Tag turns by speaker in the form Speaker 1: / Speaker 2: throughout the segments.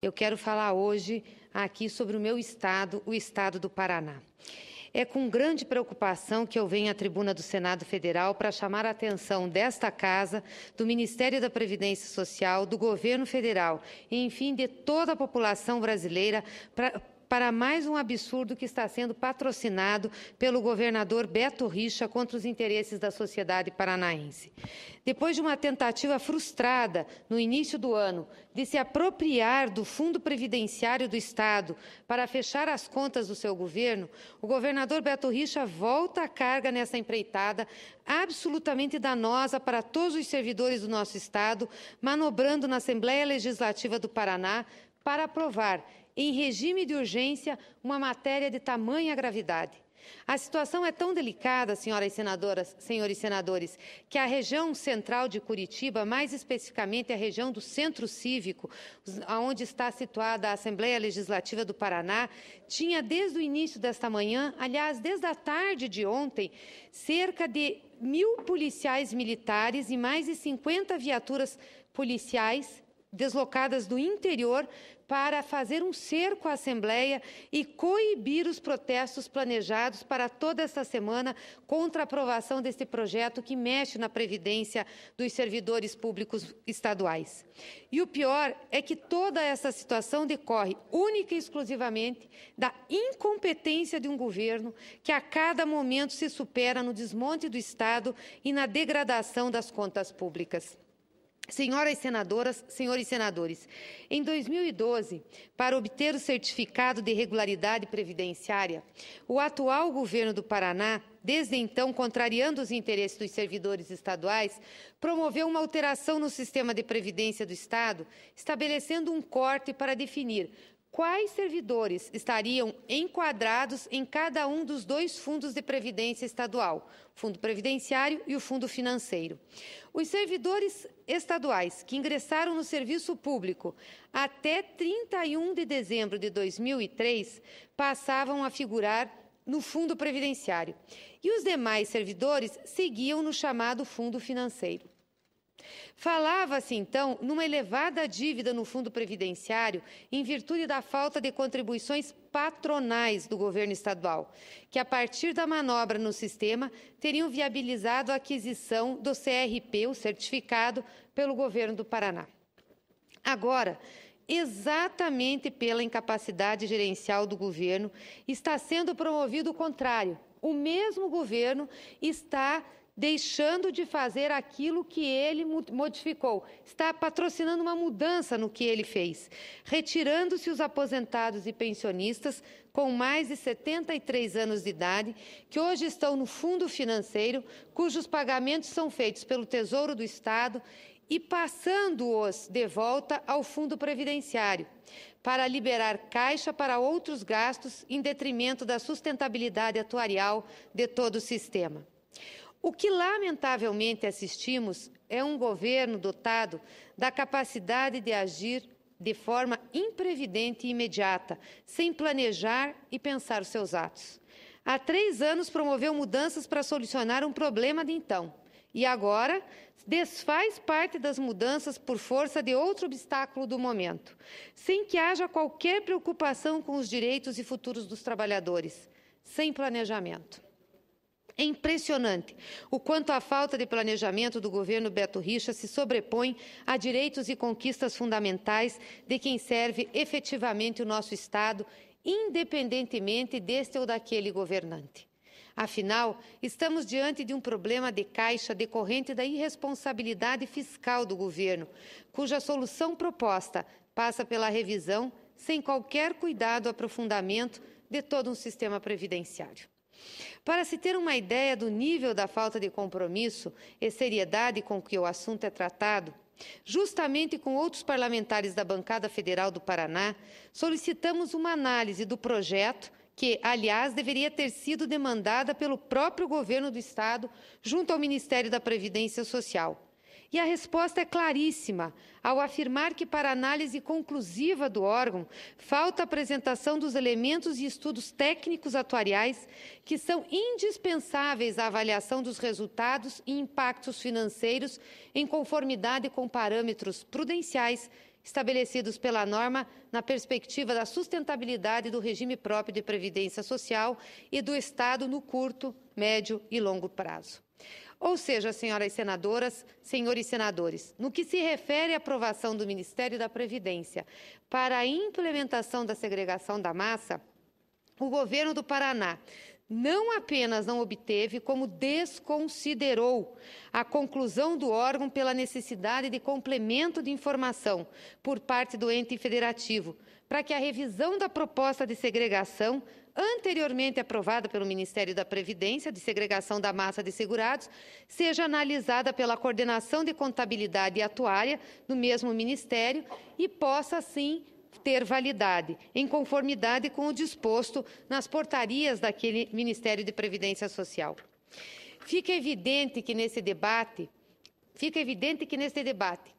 Speaker 1: Eu quero falar hoje aqui sobre o meu estado, o estado do Paraná. É com grande preocupação que eu venho à tribuna do Senado Federal para chamar a atenção desta Casa, do Ministério da Previdência Social, do Governo Federal e, enfim, de toda a população brasileira para mais um absurdo que está sendo patrocinado pelo governador Beto Richa contra os interesses da sociedade paranaense. Depois de uma tentativa frustrada no início do ano de se apropriar do Fundo Previdenciário do Estado para fechar as contas do seu governo, o governador Beto Richa volta a carga nessa empreitada absolutamente danosa para todos os servidores do nosso Estado, manobrando na Assembleia Legislativa do Paraná para aprovar em regime de urgência, uma matéria de tamanha gravidade. A situação é tão delicada, senhoras senadoras, senhores senadores, que a região central de Curitiba, mais especificamente a região do Centro Cívico, onde está situada a Assembleia Legislativa do Paraná, tinha desde o início desta manhã, aliás, desde a tarde de ontem, cerca de 1.000 policiais militares e mais de 50 viaturas policiais deslocadas do interior para fazer um cerco à Assembleia e coibir os protestos planejados para toda essa semana contra a aprovação deste projeto que mexe na previdência dos servidores públicos estaduais. E o pior é que toda essa situação decorre única e exclusivamente da incompetência de um governo que a cada momento se supera no desmonte do Estado e na degradação das contas públicas. Senhoras senadoras, senhores senadores, em 2012, para obter o certificado de regularidade previdenciária, o atual governo do Paraná, desde então contrariando os interesses dos servidores estaduais, promoveu uma alteração no sistema de previdência do Estado, estabelecendo um corte para definir quais servidores estariam enquadrados em cada um dos dois fundos de previdência estadual, o Fundo Previdenciário e o Fundo Financeiro. Os servidores estaduais que ingressaram no serviço público até 31 de dezembro de 2003 passavam a figurar no Fundo Previdenciário e os demais servidores seguiam no chamado Fundo Financeiro. Falava-se, então, numa elevada dívida no Fundo Previdenciário em virtude da falta de contribuições patronais do governo estadual, que, a partir da manobra no sistema, teriam viabilizado a aquisição do CRP, o certificado, pelo governo do Paraná. Agora, exatamente pela incapacidade gerencial do governo, está sendo promovido o contrário. O mesmo governo está deixando de fazer aquilo que ele modificou. Está patrocinando uma mudança no que ele fez, retirando-se os aposentados e pensionistas com mais de 73 anos de idade, que hoje estão no Fundo Financeiro, cujos pagamentos são feitos pelo Tesouro do Estado, e passando-os de volta ao Fundo Previdenciário, para liberar caixa para outros gastos em detrimento da sustentabilidade atuarial de todo o sistema. O que, lamentavelmente, assistimos é um governo dotado da capacidade de agir de forma imprevidente e imediata, sem planejar e pensar os seus atos. Há 3 anos promoveu mudanças para solucionar um problema de então, e agora desfaz parte das mudanças por força de outro obstáculo do momento, sem que haja qualquer preocupação com os direitos e futuros dos trabalhadores, sem planejamento. É impressionante o quanto a falta de planejamento do governo Beto Richa se sobrepõe a direitos e conquistas fundamentais de quem serve efetivamente o nosso Estado, independentemente deste ou daquele governante. Afinal, estamos diante de um problema de caixa decorrente da irresponsabilidade fiscal do governo, cuja solução proposta passa pela revisão, sem qualquer cuidado ou aprofundamento, de todo um sistema previdenciário. Para se ter uma ideia do nível da falta de compromisso e seriedade com que o assunto é tratado, justamente com outros parlamentares da bancada federal do Paraná, solicitamos uma análise do projeto que, aliás, deveria ter sido demandada pelo próprio governo do Estado junto ao Ministério da Previdência Social. E a resposta é claríssima, ao afirmar que, para análise conclusiva do órgão, falta a apresentação dos elementos e estudos técnicos atuariais que são indispensáveis à avaliação dos resultados e impactos financeiros em conformidade com parâmetros prudenciais estabelecidos pela norma na perspectiva da sustentabilidade do regime próprio de previdência social e do Estado no curto, médio e longo prazo. Ou seja, senhoras senadoras, senhores senadores, no que se refere à aprovação do Ministério da Previdência para a implementação da segregação da massa, o governo do Paraná não apenas não obteve, como desconsiderou a conclusão do órgão pela necessidade de complemento de informação por parte do ente federativo, para que a revisão da proposta de segregação, anteriormente aprovada pelo Ministério da Previdência, de segregação da massa de segurados, seja analisada pela Coordenação de Contabilidade e Atuária do mesmo Ministério e possa, assim, ter validade, em conformidade com o disposto nas portarias daquele Ministério de Previdência Social. Fica evidente que nesse debate,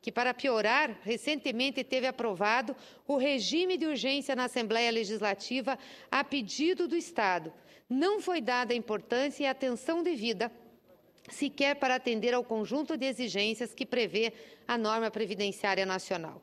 Speaker 1: que para piorar, recentemente teve aprovado o regime de urgência na Assembleia Legislativa a pedido do Estado. Não foi dada a importância e a atenção devida sequer para atender ao conjunto de exigências que prevê a norma previdenciária nacional.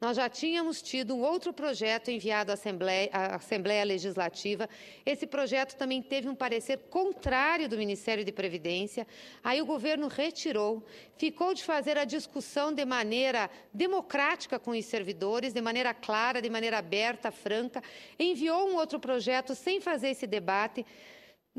Speaker 1: Nós já tínhamos tido um outro projeto enviado à Assembleia Legislativa. Esse projeto também teve um parecer contrário do Ministério de Previdência. Aí o governo retirou, ficou de fazer a discussão de maneira democrática com os servidores, de maneira clara, de maneira aberta, franca, enviou um outro projeto sem fazer esse debate,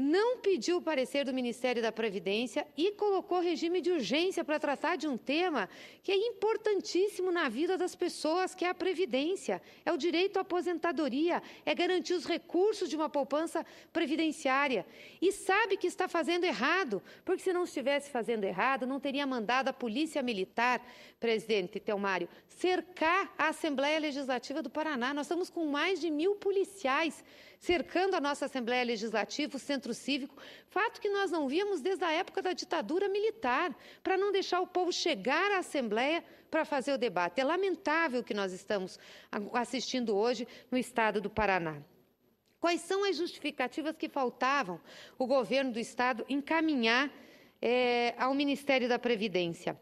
Speaker 1: não pediu o parecer do Ministério da Previdência e colocou regime de urgência para tratar de um tema que é importantíssimo na vida das pessoas, que é a Previdência, é o direito à aposentadoria, é garantir os recursos de uma poupança previdenciária. E sabe que está fazendo errado, porque se não estivesse fazendo errado, não teria mandado a Polícia Militar, presidente Telmário, cercar a Assembleia Legislativa do Paraná. Nós estamos com mais de 1.000 policiais cercando a nossa Assembleia Legislativa, o Centro Cívico, fato que nós não víamos desde a época da ditadura militar, para não deixar o povo chegar à Assembleia para fazer o debate. É lamentável o que nós estamos assistindo hoje no Estado do Paraná. Quais são as justificativas que faltavam o governo do Estado encaminhar ao Ministério da Previdência?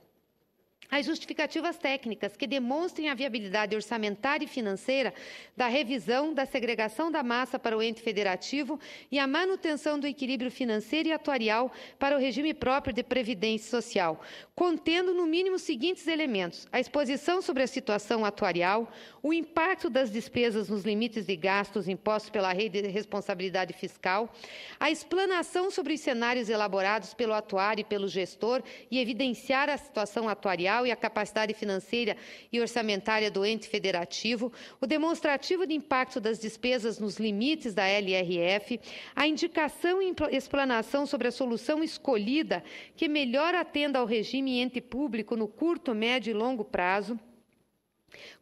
Speaker 1: As justificativas técnicas que demonstrem a viabilidade orçamentária e financeira da revisão da segregação da massa para o ente federativo e a manutenção do equilíbrio financeiro e atuarial para o regime próprio de previdência social, contendo no mínimo os seguintes elementos: a exposição sobre a situação atuarial, o impacto das despesas nos limites de gastos impostos pela Lei de Responsabilidade Fiscal, a explanação sobre os cenários elaborados pelo atuário e pelo gestor e evidenciar a situação atuarial e a capacidade financeira e orçamentária do ente federativo, o demonstrativo de impacto das despesas nos limites da LRF, a indicação e explanação sobre a solução escolhida que melhor atenda ao regime ente público no curto, médio e longo prazo,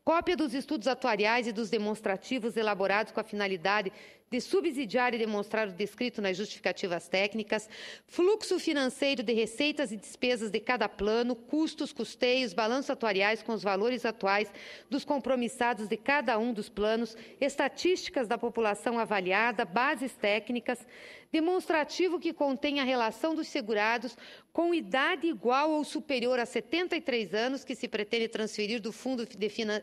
Speaker 1: cópia dos estudos atuariais e dos demonstrativos elaborados com a finalidade de subsidiar e demonstrar o descrito nas justificativas técnicas, fluxo financeiro de receitas e despesas de cada plano, custos, custeios, balanços atuariais com os valores atuais dos compromissados de cada um dos planos, estatísticas da população avaliada, bases técnicas, demonstrativo que contém a relação dos segurados com idade igual ou superior a 73 anos que se pretende transferir do Fundo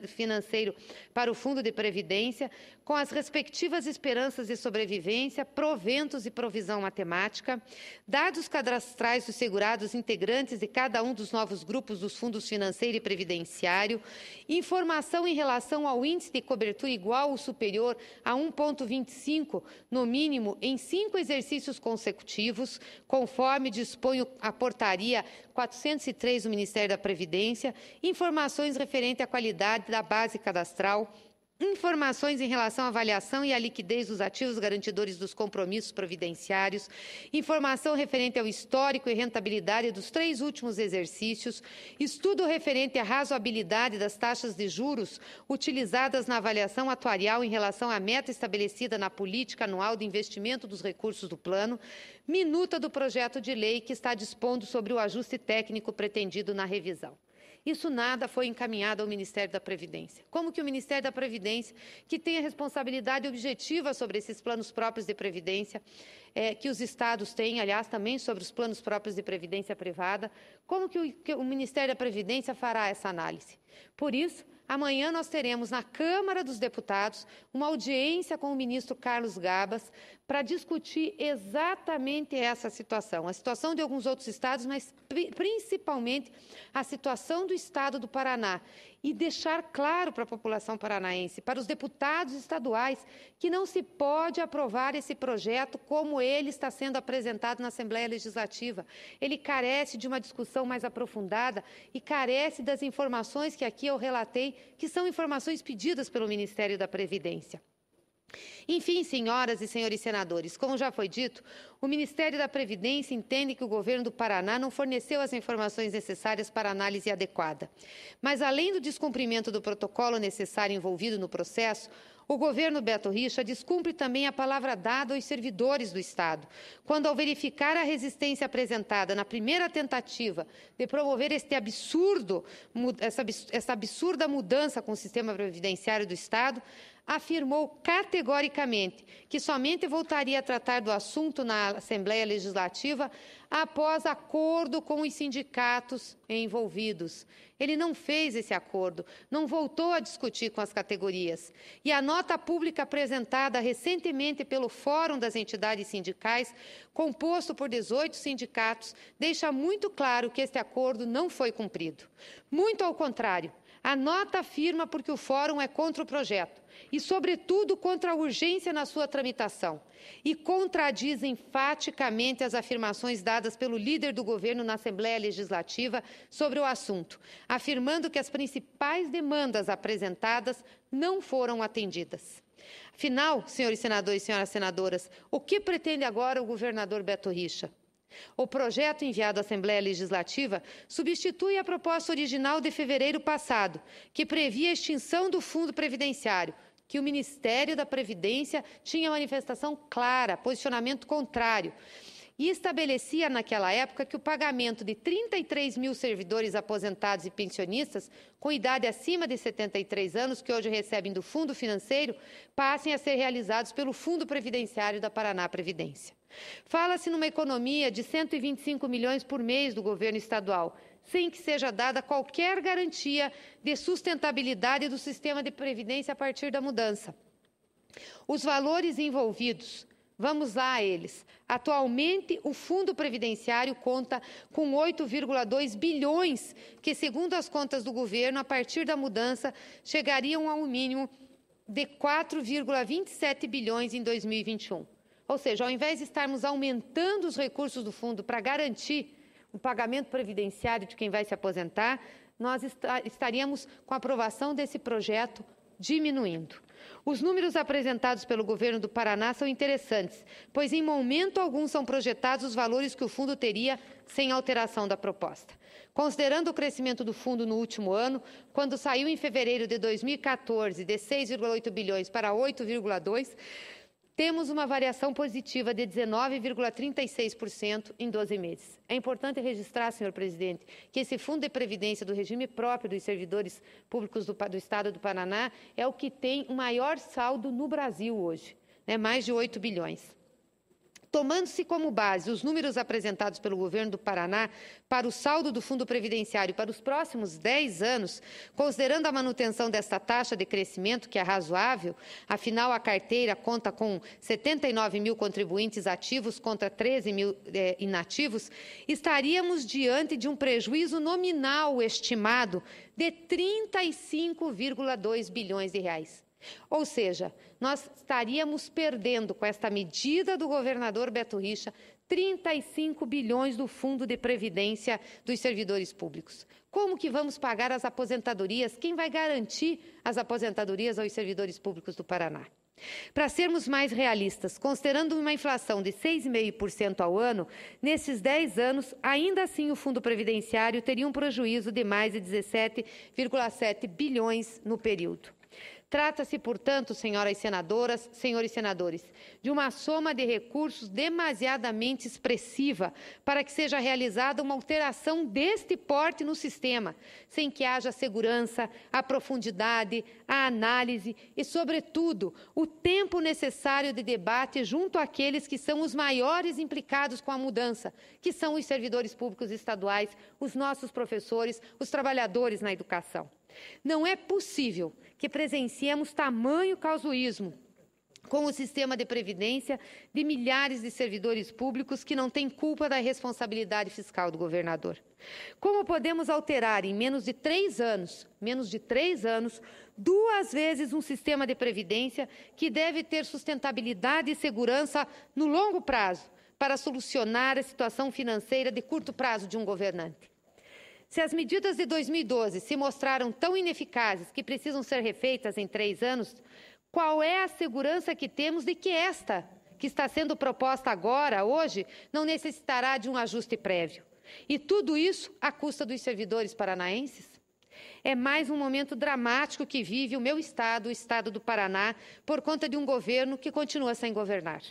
Speaker 1: Financeiro para o Fundo de Previdência, com as respectivas esperanças de sobrevivência, proventos e provisão matemática, dados cadastrais dos segurados integrantes de cada um dos novos grupos dos fundos financeiro e previdenciário, informação em relação ao índice de cobertura igual ou superior a 1,25, no mínimo, em 5 exercícios consecutivos, conforme dispõe a portaria 403 do Ministério da Previdência, informações referentes à qualidade da base cadastral, informações em relação à avaliação e à liquidez dos ativos garantidores dos compromissos providenciários, informação referente ao histórico e rentabilidade dos 3 últimos exercícios, estudo referente à razoabilidade das taxas de juros utilizadas na avaliação atuarial em relação à meta estabelecida na política anual de investimento dos recursos do plano, minuta do projeto de lei que está dispondo sobre o ajuste técnico pretendido na revisão. Isso nada foi encaminhado ao Ministério da Previdência. Como que o Ministério da Previdência, que tem a responsabilidade objetiva sobre esses planos próprios de previdência, que os estados têm, aliás, também sobre os planos próprios de previdência privada, como que o Ministério da Previdência fará essa análise? Por isso, Amanhã nós teremos na Câmara dos Deputados uma audiência com o ministro Carlos Gabas para discutir exatamente essa situação, a situação de alguns outros estados, mas principalmente a situação do estado do Paraná, e deixar claro para a população paranaense, para os deputados estaduais, que não se pode aprovar esse projeto como ele está sendo apresentado na Assembleia Legislativa. Ele carece de uma discussão mais aprofundada e carece das informações que aqui eu relatei, que são informações pedidas pelo Ministério da Previdência. Enfim, senhoras e senhores senadores, como já foi dito, o Ministério da Previdência entende que o governo do Paraná não forneceu as informações necessárias para análise adequada. Mas, além do descumprimento do protocolo necessário envolvido no processo, o governo Beto Richa descumpre também a palavra dada aos servidores do Estado, quando, ao verificar a resistência apresentada na primeira tentativa de promover essa absurda mudança com o sistema previdenciário do Estado, afirmou categoricamente que somente voltaria a tratar do assunto na Assembleia Legislativa após acordo com os sindicatos envolvidos. Ele não fez esse acordo, não voltou a discutir com as categorias. E a nota pública apresentada recentemente pelo Fórum das Entidades Sindicais, composto por 18 sindicatos, deixa muito claro que este acordo não foi cumprido. Muito ao contrário, a nota afirma porque o Fórum é contra o projeto e, sobretudo, contra a urgência na sua tramitação, e contradiz enfaticamente as afirmações dadas pelo líder do governo na Assembleia Legislativa sobre o assunto, afirmando que as principais demandas apresentadas não foram atendidas. Afinal, senhores senadores e senhoras senadoras, o que pretende agora o governador Beto Richa? O projeto enviado à Assembleia Legislativa substitui a proposta original de fevereiro passado, que previa a extinção do Fundo Previdenciário, que o Ministério da Previdência tinha manifestação clara, posicionamento contrário, e estabelecia naquela época que o pagamento de 33 mil servidores aposentados e pensionistas com idade acima de 73 anos, que hoje recebem do Fundo Financeiro, passem a ser realizados pelo Fundo Previdenciário da Paraná Previdência. Fala-se numa economia de 125 milhões por mês do governo estadual, sem que seja dada qualquer garantia de sustentabilidade do sistema de previdência a partir da mudança. Os valores envolvidos, vamos lá a eles. Atualmente, o Fundo Previdenciário conta com 8,2 bilhões, que, segundo as contas do governo, a partir da mudança, chegariam a um mínimo de 4,27 bilhões em 2021. Ou seja, ao invés de estarmos aumentando os recursos do fundo para garantir o pagamento previdenciário de quem vai se aposentar, nós estaríamos, com a aprovação desse projeto, diminuindo. Os números apresentados pelo governo do Paraná são interessantes, pois em momento algum são projetados os valores que o fundo teria sem alteração da proposta. Considerando o crescimento do fundo no último ano, quando saiu em fevereiro de 2014 de 6,8 bilhões para 8,2, temos uma variação positiva de 19,36% em 12 meses. É importante registrar, senhor presidente, que esse Fundo de Previdência do regime próprio dos servidores públicos do Estado do Paraná é o que tem o maior saldo no Brasil hoje, mais de 8 bilhões. Tomando-se como base os números apresentados pelo governo do Paraná para o saldo do Fundo Previdenciário para os próximos 10 anos, considerando a manutenção desta taxa de crescimento, que é razoável, afinal a carteira conta com 79 mil contribuintes ativos contra 13 mil inativos, estaríamos diante de um prejuízo nominal estimado de 35,2 bilhões de reais. Ou seja, nós estaríamos perdendo, com esta medida do governador Beto Richa, 35 bilhões do Fundo de Previdência dos servidores públicos. Como que vamos pagar as aposentadorias? Quem vai garantir as aposentadorias aos servidores públicos do Paraná? Para sermos mais realistas, considerando uma inflação de 6,5% ao ano, nesses 10 anos, ainda assim o Fundo Previdenciário teria um prejuízo de mais de 17,7 bilhões no período. Trata-se, portanto, senhoras senadoras, senhores senadores, de uma soma de recursos demasiadamente expressiva para que seja realizada uma alteração deste porte no sistema, sem que haja segurança, a profundidade, a análise e, sobretudo, o tempo necessário de debate junto àqueles que são os maiores implicados com a mudança, que são os servidores públicos estaduais, os nossos professores, os trabalhadores na educação. Não é possível que presenciemos tamanho causuísmo com o sistema de previdência de milhares de servidores públicos que não têm culpa da responsabilidade fiscal do governador. Como podemos alterar em menos de 3 anos, 2 vezes um sistema de previdência que deve ter sustentabilidade e segurança no longo prazo para solucionar a situação financeira de curto prazo de um governante? Se as medidas de 2012 se mostraram tão ineficazes que precisam ser refeitas em 3 anos, qual é a segurança que temos de que esta, que está sendo proposta agora, hoje, não necessitará de um ajuste prévio? E tudo isso à custa dos servidores paranaenses? É mais um momento dramático que vive o meu estado, o estado do Paraná, por conta de um governo que continua sem governar.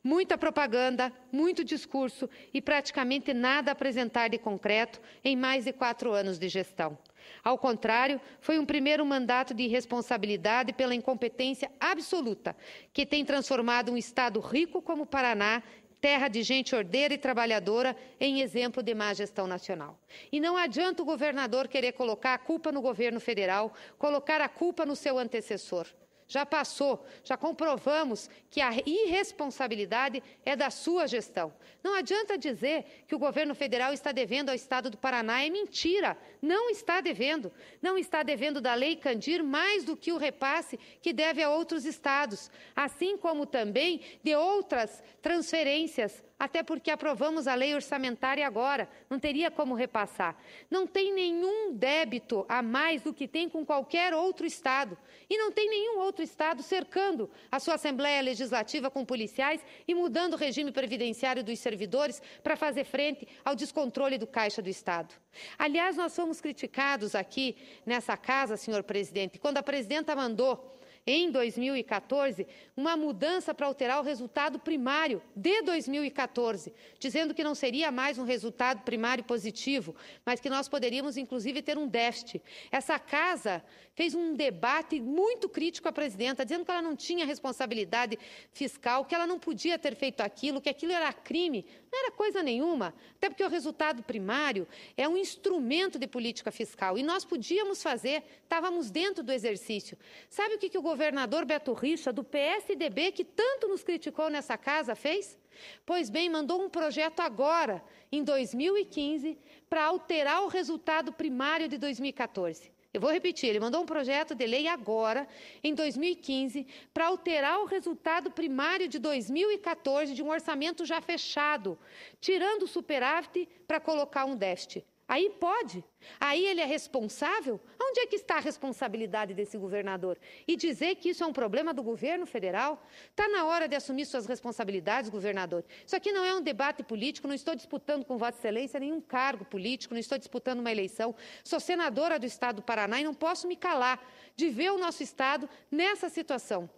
Speaker 1: Muita propaganda, muito discurso e praticamente nada a apresentar de concreto em mais de 4 anos de gestão. Ao contrário, foi um primeiro mandato de irresponsabilidade pela incompetência absoluta, que tem transformado um estado rico como o Paraná, terra de gente ordeira e trabalhadora, em exemplo de má gestão nacional. E não adianta o governador querer colocar a culpa no governo federal, colocar a culpa no seu antecessor. Já passou, já comprovamos que a irresponsabilidade é da sua gestão. Não adianta dizer que o governo federal está devendo ao estado do Paraná. É mentira, não está devendo. Não está devendo da Lei Candir mais do que o repasse que deve a outros estados, assim como também de outras transferências, até porque aprovamos a lei orçamentária agora, não teria como repassar. Não tem nenhum débito a mais do que tem com qualquer outro estado. E não tem nenhum outro estado cercando a sua Assembleia Legislativa com policiais e mudando o regime previdenciário dos servidores para fazer frente ao descontrole do Caixa do Estado. Aliás, nós fomos criticados aqui nessa casa, senhor presidente, quando a presidenta mandou, em 2014, uma mudança para alterar o resultado primário de 2014, dizendo que não seria mais um resultado primário positivo, mas que nós poderíamos, inclusive, ter um déficit. Essa casa fez um debate muito crítico à presidenta, dizendo que ela não tinha responsabilidade fiscal, que ela não podia ter feito aquilo, que aquilo era crime. Não era coisa nenhuma, até porque o resultado primário é um instrumento de política fiscal, e nós podíamos fazer, estávamos dentro do exercício. Sabe o que o governador Beto Richa, do PSDB, que tanto nos criticou nessa casa, fez? Pois bem, mandou um projeto agora, em 2015, para alterar o resultado primário de 2014. Eu vou repetir, ele mandou um projeto de lei agora, em 2015, para alterar o resultado primário de 2014 de um orçamento já fechado, tirando o superávit para colocar um déficit. Aí pode. Aí ele é responsável? Onde é que está a responsabilidade desse governador? E dizer que isso é um problema do governo federal? Está na hora de assumir suas responsabilidades, governador. Isso aqui não é um debate político, não estou disputando com Vossa Excelência nenhum cargo político, não estou disputando uma eleição. Sou senadora do Estado do Paraná e não posso me calar de ver o nosso Estado nessa situação.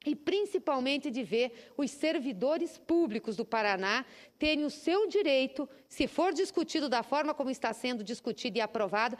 Speaker 1: E principalmente de ver os servidores públicos do Paraná terem o seu direito, se for discutido da forma como está sendo discutido e aprovado,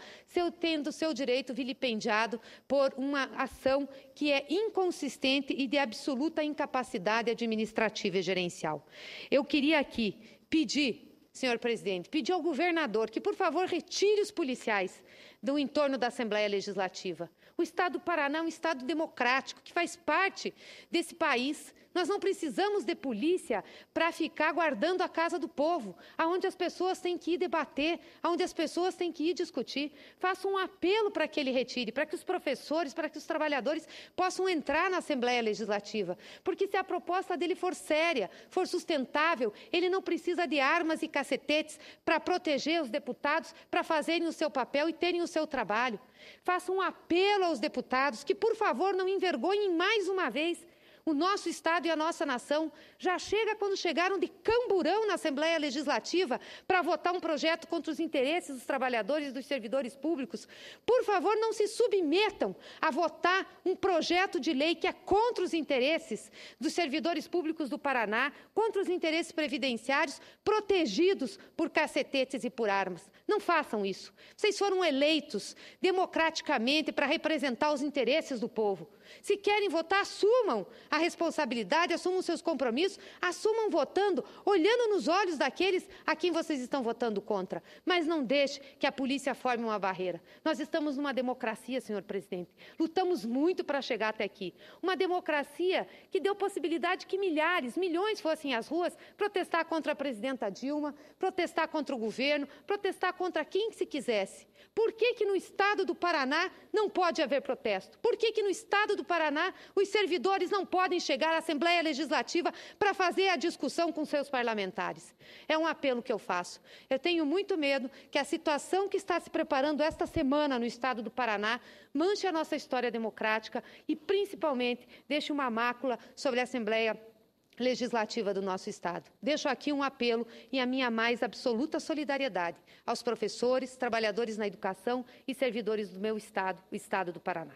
Speaker 1: tendo o seu direito vilipendiado por uma ação que é inconsistente e de absoluta incapacidade administrativa e gerencial. Eu queria aqui pedir, senhor presidente, pedir ao governador que, por favor, retire os policiais do entorno da Assembleia Legislativa. O Estado do Paraná é um Estado democrático, que faz parte desse país. Nós não precisamos de polícia para ficar guardando a casa do povo, aonde as pessoas têm que ir debater, aonde as pessoas têm que ir discutir. Faço um apelo para que ele retire, para que os professores, para que os trabalhadores possam entrar na Assembleia Legislativa. Porque se a proposta dele for séria, for sustentável, ele não precisa de armas e cacetetes para proteger os deputados, para fazerem o seu papel e terem o seu trabalho. Faço um apelo aos deputados que, por favor, não envergonhem mais uma vez o nosso Estado e a nossa nação. Já chega quando chegaram de camburão na Assembleia Legislativa para votar um projeto contra os interesses dos trabalhadores e dos servidores públicos. Por favor, não se submetam a votar um projeto de lei que é contra os interesses dos servidores públicos do Paraná, contra os interesses previdenciários, protegidos por cacetetes e por armas. Não façam isso. Vocês foram eleitos democraticamente para representar os interesses do povo. Se querem votar, assumam a responsabilidade, assumam seus compromissos, assumam votando, olhando nos olhos daqueles a quem vocês estão votando contra. Mas não deixe que a polícia forme uma barreira. Nós estamos numa democracia, senhor presidente. Lutamos muito para chegar até aqui. Uma democracia que deu possibilidade que milhares, milhões fossem às ruas protestar contra a presidenta Dilma, protestar contra o governo, protestar contra quem se quisesse. Por que no estado do Paraná não pode haver protesto? Por que no estado do Paraná os servidores não podem chegar à Assembleia Legislativa para fazer a discussão com seus parlamentares? É um apelo que eu faço. Eu tenho muito medo que a situação que está se preparando esta semana no estado do Paraná manche a nossa história democrática e, principalmente, deixe uma mácula sobre a Assembleia Legislativa do nosso Estado. Deixo aqui um apelo e a minha mais absoluta solidariedade aos professores, trabalhadores na educação e servidores do meu Estado, o Estado do Paraná.